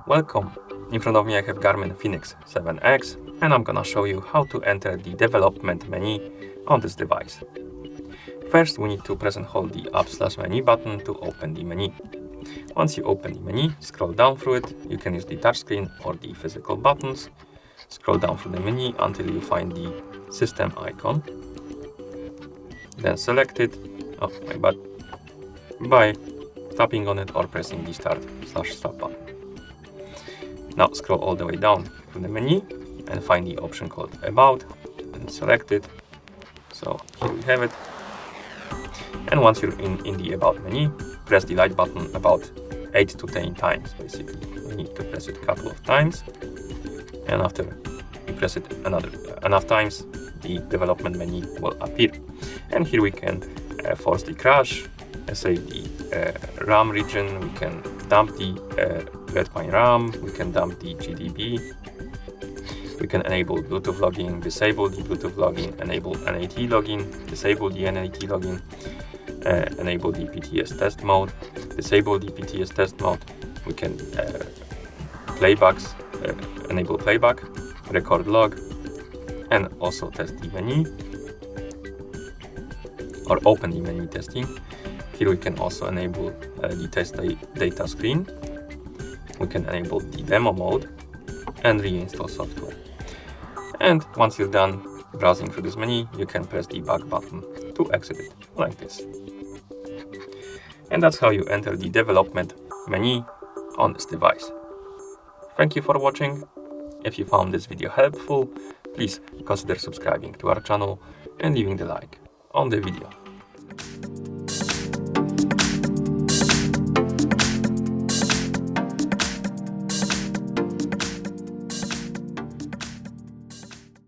Welcome! In front of me I have Garmin Fenix 7X and I'm gonna show you how to enter the development menu on this device. First we need to press and hold the up/menu button to open the menu. Once you open the menu, scroll down through it. You can use the touchscreen or the physical buttons. Scroll down through the menu until you find the system icon. Then select it, by tapping on it or pressing the start/stop button. Now scroll all the way down from the menu and find the option called About and select it. So here we have it. And once you're in the About menu, press the light button about 8 to 10 times basically. You need to press it a couple of times, and after you press it enough times, the development menu will appear. And here we can force the crash, save the RAM region, we can dump the Red Pine RAM, we can dump the GDB, we can enable Bluetooth login, disable the Bluetooth login, enable NAT login, disable the NAT login, enable the PTS test mode, disable the PTS test mode, we can enable playback, record log, and also test the menu, or open the menu testing. Here we can also enable the test data screen. We can enable the demo mode and reinstall software. And once you're done browsing through this menu, you can press the back button to exit it, like this. And that's how you enter the development menu on this device. Thank you for watching. If you found this video helpful, please consider subscribing to our channel and leaving the like on the video.